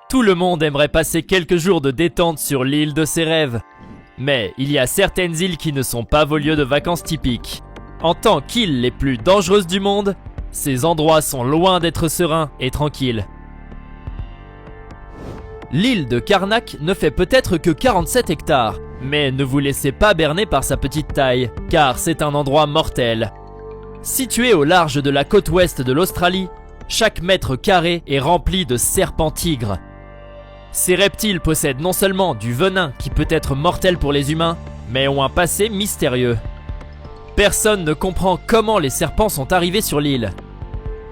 Tout le monde aimerait passer quelques jours de détente sur l'île de ses rêves. Mais il y a certaines îles qui ne sont pas vos lieux de vacances typiques. En tant qu'îles les plus dangereuses du monde, ces endroits sont loin d'être sereins et tranquilles. L'île de Karnak ne fait peut-être que 47 hectares, mais ne vous laissez pas berner par sa petite taille, car c'est un endroit mortel. Situé au large de la côte ouest de l'Australie, chaque mètre carré est rempli de serpents-tigres. Ces reptiles possèdent non seulement du venin qui peut être mortel pour les humains, mais ont un passé mystérieux. Personne ne comprend comment les serpents sont arrivés sur l'île.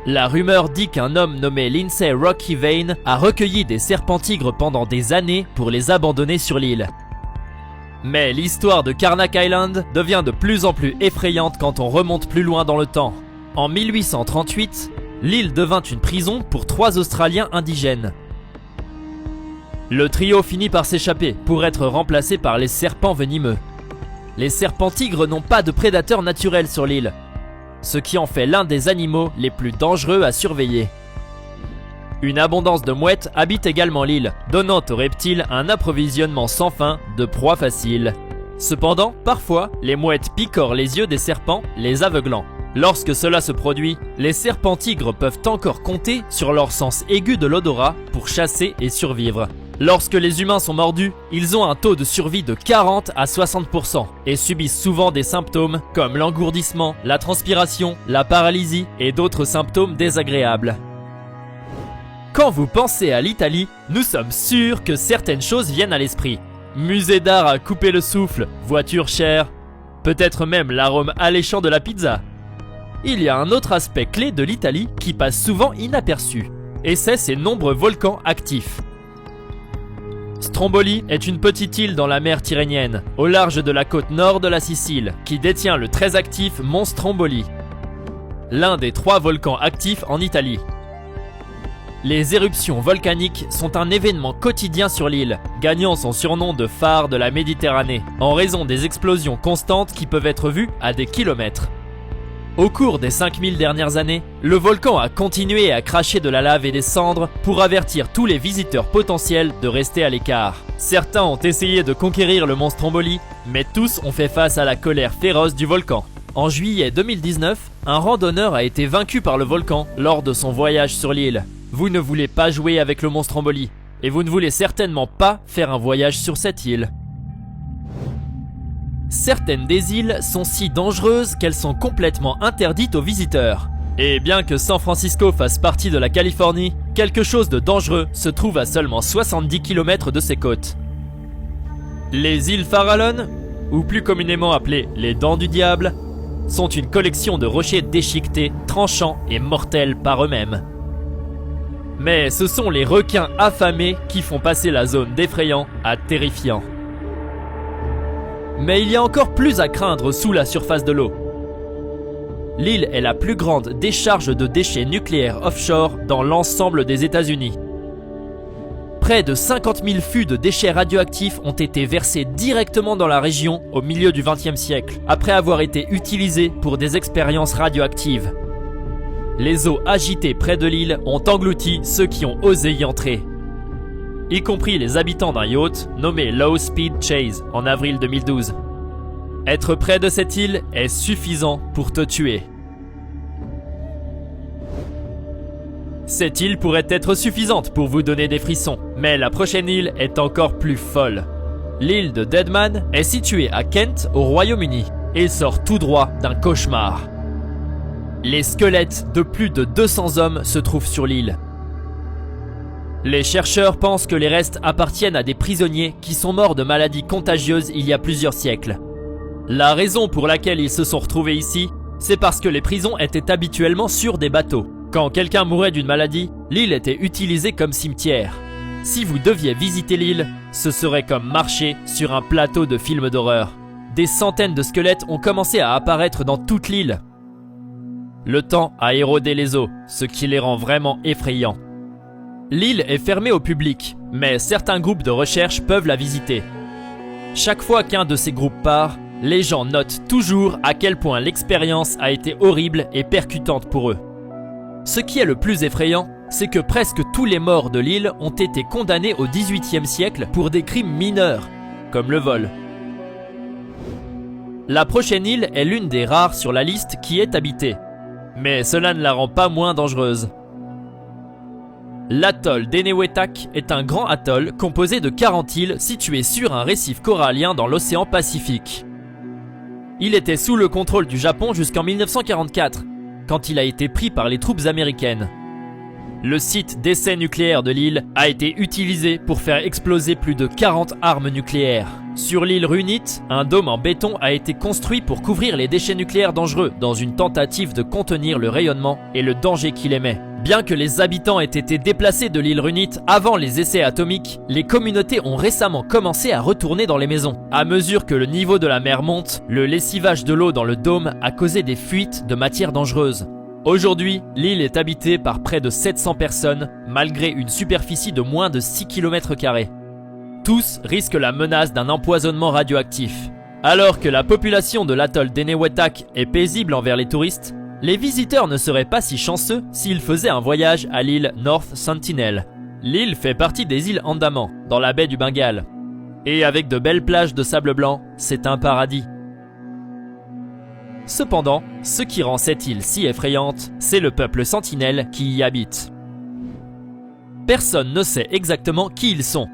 La rumeur dit qu'un homme nommé Lindsay Rocky Vane a recueilli des serpents-tigres pendant des années pour les abandonner sur l'île. Mais l'histoire de Karnak Island devient de plus en plus effrayante quand on remonte plus loin dans le temps. En 1838, l'île devint une prison pour 3 Australiens indigènes. Le trio finit par s'échapper pour être remplacé par les serpents venimeux. Les serpents-tigres n'ont pas de prédateurs naturels sur l'île, ce qui en fait l'un des animaux les plus dangereux à surveiller. Une abondance de mouettes habite également l'île, donnant aux reptiles un approvisionnement sans fin de proies faciles. Cependant, parfois, les mouettes picorent les yeux des serpents, les aveuglant. Lorsque cela se produit, les serpents-tigres peuvent encore compter sur leur sens aigu de l'odorat pour chasser et survivre. Lorsque les humains sont mordus, ils ont un taux de survie de 40 à 60% et subissent souvent des symptômes comme l'engourdissement, la transpiration, la paralysie et d'autres symptômes désagréables. Quand vous pensez à l'Italie, nous sommes sûrs que certaines choses viennent à l'esprit. Musée d'art à couper le souffle, voitures chères, peut-être même l'arôme alléchant de la pizza. Il y a un autre aspect clé de l'Italie qui passe souvent inaperçu, et c'est ses nombreux volcans actifs. Stromboli est une petite île dans la mer Tyrrhénienne, au large de la côte nord de la Sicile, qui détient le très actif mont Stromboli, l'un des 3 volcans actifs en Italie. Les éruptions volcaniques sont un événement quotidien sur l'île, gagnant son surnom de phare de la Méditerranée, en raison des explosions constantes qui peuvent être vues à des kilomètres. Au cours des 5000 dernières années, le volcan a continué à cracher de la lave et des cendres pour avertir tous les visiteurs potentiels de rester à l'écart. Certains ont essayé de conquérir le mont Stromboli, mais tous ont fait face à la colère féroce du volcan. En juillet 2019, un randonneur a été vaincu par le volcan lors de son voyage sur l'île. Vous ne voulez pas jouer avec le mont Stromboli, et vous ne voulez certainement pas faire un voyage sur cette île. Certaines des îles sont si dangereuses qu'elles sont complètement interdites aux visiteurs. Et bien que San Francisco fasse partie de la Californie, quelque chose de dangereux se trouve à seulement 70 km de ses côtes. Les îles Farallon, ou plus communément appelées les Dents du Diable, sont une collection de rochers déchiquetés, tranchants et mortels par eux-mêmes. Mais ce sont les requins affamés qui font passer la zone d'effrayant à terrifiant. Mais il y a encore plus à craindre sous la surface de l'eau. L'île est la plus grande décharge de déchets nucléaires offshore dans l'ensemble des États-Unis. Près de 50 000 fûts de déchets radioactifs ont été versés directement dans la région au milieu du XXe siècle, après avoir été utilisés pour des expériences radioactives. Les eaux agitées près de l'île ont englouti ceux qui ont osé y entrer, y compris les habitants d'un yacht nommé Low Speed Chase en avril 2012. Être près de cette île est suffisant pour te tuer. Cette île pourrait être suffisante pour vous donner des frissons, mais la prochaine île est encore plus folle. L'île de Deadman est située à Kent, au Royaume-Uni, et sort tout droit d'un cauchemar. Les squelettes de plus de 200 hommes se trouvent sur l'île. Les chercheurs pensent que les restes appartiennent à des prisonniers qui sont morts de maladies contagieuses il y a plusieurs siècles. La raison pour laquelle ils se sont retrouvés ici, c'est parce que les prisons étaient habituellement sur des bateaux. Quand quelqu'un mourait d'une maladie, l'île était utilisée comme cimetière. Si vous deviez visiter l'île, ce serait comme marcher sur un plateau de film d'horreur. Des centaines de squelettes ont commencé à apparaître dans toute l'île. Le temps a érodé les eaux, ce qui les rend vraiment effrayants. L'île est fermée au public, mais certains groupes de recherche peuvent la visiter. Chaque fois qu'un de ces groupes part, les gens notent toujours à quel point l'expérience a été horrible et percutante pour eux. Ce qui est le plus effrayant, c'est que presque tous les morts de l'île ont été condamnés au XVIIIe siècle pour des crimes mineurs, comme le vol. La prochaine île est l'une des rares sur la liste qui est habitée, mais cela ne la rend pas moins dangereuse. L'atoll d'Enewetak est un grand atoll composé de 40 îles situées sur un récif corallien dans l'océan Pacifique. Il était sous le contrôle du Japon jusqu'en 1944, quand il a été pris par les troupes américaines. Le site d'essai nucléaire de l'île a été utilisé pour faire exploser plus de 40 armes nucléaires. Sur l'île Runit, un dôme en béton a été construit pour couvrir les déchets nucléaires dangereux dans une tentative de contenir le rayonnement et le danger qu'il émet. Bien que les habitants aient été déplacés de l'île Runit avant les essais atomiques, les communautés ont récemment commencé à retourner dans les maisons. À mesure que le niveau de la mer monte, le lessivage de l'eau dans le dôme a causé des fuites de matières dangereuses. Aujourd'hui, l'île est habitée par près de 700 personnes, malgré une superficie de moins de 6 km². Tous risquent la menace d'un empoisonnement radioactif. Alors que la population de l'atoll d'Enewetak est paisible envers les touristes, les visiteurs ne seraient pas si chanceux s'ils faisaient un voyage à l'île North Sentinel. L'île fait partie des îles Andaman, dans la baie du Bengale. Et avec de belles plages de sable blanc, c'est un paradis. Cependant, ce qui rend cette île si effrayante, c'est le peuple sentinelle qui y habite. Personne ne sait exactement qui ils sont.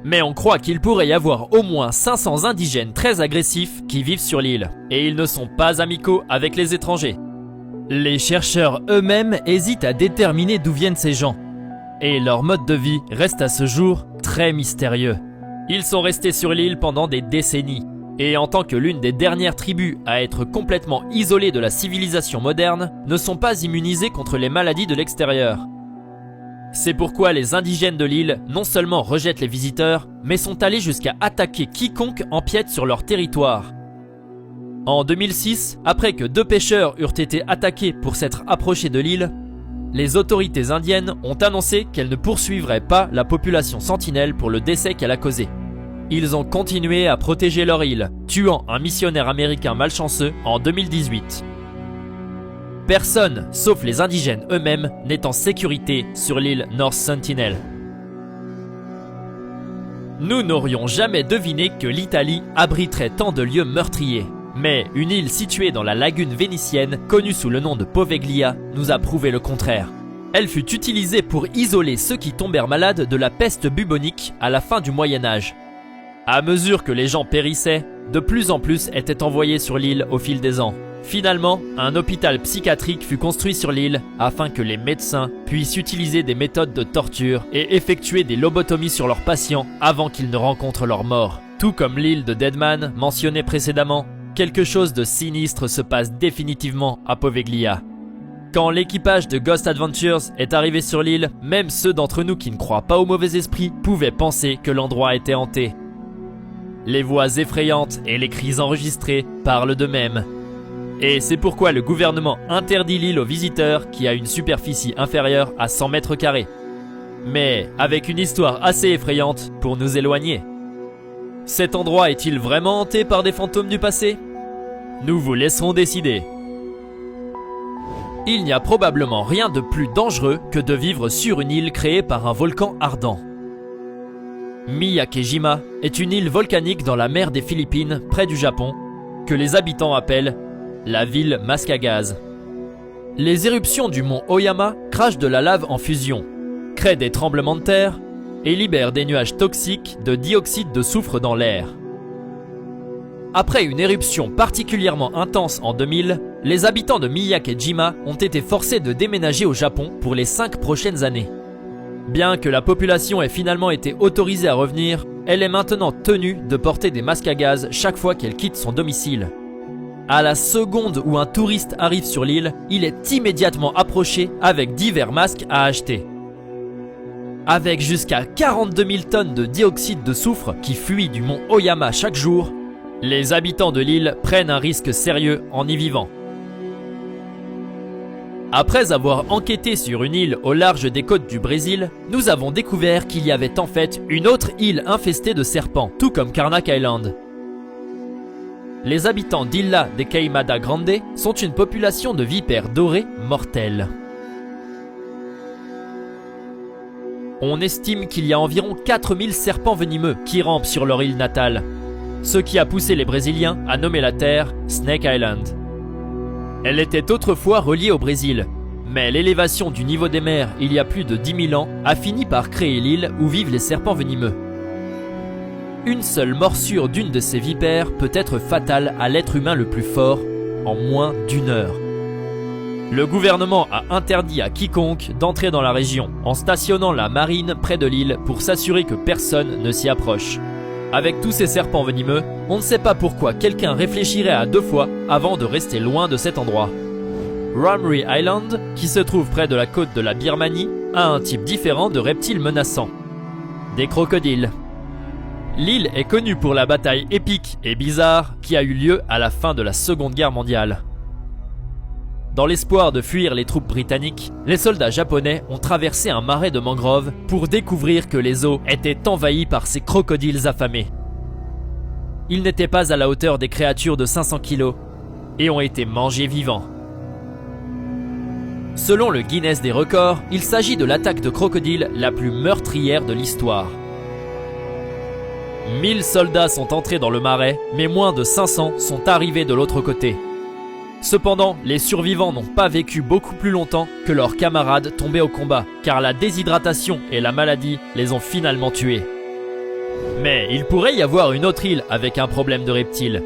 Mais on croit qu'il pourrait y avoir au moins 500 indigènes très agressifs qui vivent sur l'île. Et ils ne sont pas amicaux avec les étrangers. Les chercheurs eux-mêmes hésitent à déterminer d'où viennent ces gens. Et leur mode de vie reste à ce jour très mystérieux. Ils sont restés sur l'île pendant des décennies. Et en tant que l'une des dernières tribus à être complètement isolée de la civilisation moderne, ne sont pas immunisés contre les maladies de l'extérieur. C'est pourquoi les indigènes de l'île non seulement rejettent les visiteurs, mais sont allés jusqu'à attaquer quiconque empiète sur leur territoire. En 2006, après que 2 pêcheurs eurent été attaqués pour s'être approchés de l'île, les autorités indiennes ont annoncé qu'elles ne poursuivraient pas la population sentinelle pour le décès qu'elle a causé. Ils ont continué à protéger leur île, tuant un missionnaire américain malchanceux en 2018. Personne, sauf les indigènes eux-mêmes, n'est en sécurité sur l'île North Sentinel. Nous n'aurions jamais deviné que l'Italie abriterait tant de lieux meurtriers. Mais une île située dans la lagune vénitienne, connue sous le nom de Poveglia, nous a prouvé le contraire. Elle fut utilisée pour isoler ceux qui tombèrent malades de la peste bubonique à la fin du Moyen-Âge. À mesure que les gens périssaient, de plus en plus étaient envoyés sur l'île au fil des ans. Finalement, un hôpital psychiatrique fut construit sur l'île afin que les médecins puissent utiliser des méthodes de torture et effectuer des lobotomies sur leurs patients avant qu'ils ne rencontrent leur mort. Tout comme l'île de Deadman mentionnée précédemment, quelque chose de sinistre se passe définitivement à Poveglia. Quand l'équipage de Ghost Adventures est arrivé sur l'île, même ceux d'entre nous qui ne croient pas aux mauvais esprits pouvaient penser que l'endroit était hanté. Les voix effrayantes et les cris enregistrés parlent d'eux-mêmes. Et c'est pourquoi le gouvernement interdit l'île aux visiteurs qui a une superficie inférieure à 100 mètres carrés. Mais avec une histoire assez effrayante pour nous éloigner. Cet endroit est-il vraiment hanté par des fantômes du passé ? Nous vous laisserons décider. Il n'y a probablement rien de plus dangereux que de vivre sur une île créée par un volcan ardent. Miyakejima est une île volcanique dans la mer des Philippines, près du Japon, que les habitants appellent la ville masque à gaz. Les éruptions du mont Oyama crachent de la lave en fusion, créent des tremblements de terre et libèrent des nuages toxiques de dioxyde de soufre dans l'air. Après une éruption particulièrement intense en 2000, les habitants de Miyakejima ont été forcés de déménager au Japon pour les 5 prochaines années. Bien que la population ait finalement été autorisée à revenir, elle est maintenant tenue de porter des masques à gaz chaque fois qu'elle quitte son domicile. À la seconde où un touriste arrive sur l'île, il est immédiatement approché avec divers masques à acheter. Avec jusqu'à 42 000 tonnes de dioxyde de soufre qui fuit du mont Oyama chaque jour, les habitants de l'île prennent un risque sérieux en y vivant. Après avoir enquêté sur une île au large des côtes du Brésil, nous avons découvert qu'il y avait en fait une autre île infestée de serpents, tout comme Karnak Island. Les habitants d'Ilha de Queimada Grande sont une population de vipères dorées mortelles. On estime qu'il y a environ 4000 serpents venimeux qui rampent sur leur île natale, ce qui a poussé les Brésiliens à nommer la terre Snake Island. Elle était autrefois reliée au Brésil, mais l'élévation du niveau des mers il y a plus de 10 000 ans a fini par créer l'île où vivent les serpents venimeux. Une seule morsure d'une de ces vipères peut être fatale à l'être humain le plus fort en moins d'1 heure. Le gouvernement a interdit à quiconque d'entrer dans la région en stationnant la marine près de l'île pour s'assurer que personne ne s'y approche. Avec tous ces serpents venimeux, on ne sait pas pourquoi quelqu'un réfléchirait à 2 fois avant de rester loin de cet endroit. Ramree Island, qui se trouve près de la côte de la Birmanie, a un type différent de reptiles menaçants. Des crocodiles. L'île est connue pour la bataille épique et bizarre qui a eu lieu à la fin de la Seconde Guerre mondiale. Dans l'espoir de fuir les troupes britanniques, les soldats japonais ont traversé un marais de mangroves pour découvrir que les eaux étaient envahies par ces crocodiles affamés. Ils n'étaient pas à la hauteur des créatures de 500 kg et ont été mangés vivants. Selon le Guinness des records, il s'agit de l'attaque de crocodile la plus meurtrière de l'histoire. 1000 soldats sont entrés dans le marais, mais moins de 500 sont arrivés de l'autre côté. Cependant, les survivants n'ont pas vécu beaucoup plus longtemps que leurs camarades tombés au combat, car la déshydratation et la maladie les ont finalement tués. Mais il pourrait y avoir une autre île avec un problème de reptiles.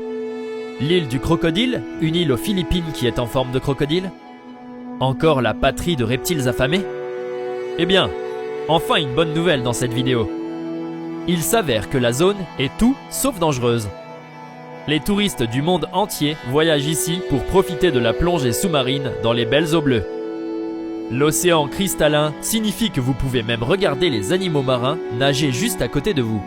L'île du crocodile, une île aux Philippines qui est en forme de crocodile. Encore la patrie de reptiles affamés? Eh bien, enfin une bonne nouvelle dans cette vidéo. Il s'avère que la zone est tout sauf dangereuse. Les touristes du monde entier voyagent ici pour profiter de la plongée sous-marine dans les belles eaux bleues. L'océan cristallin signifie que vous pouvez même regarder les animaux marins nager juste à côté de vous.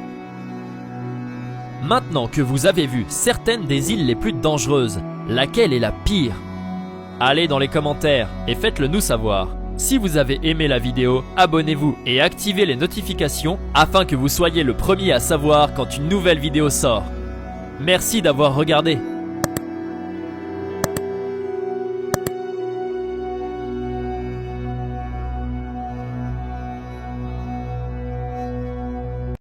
Maintenant que vous avez vu certaines des îles les plus dangereuses, laquelle est la pire? Allez dans les commentaires et faites-le nous savoir. Si vous avez aimé la vidéo, abonnez-vous et activez les notifications afin que vous soyez le premier à savoir quand une nouvelle vidéo sort. Merci d'avoir regardé.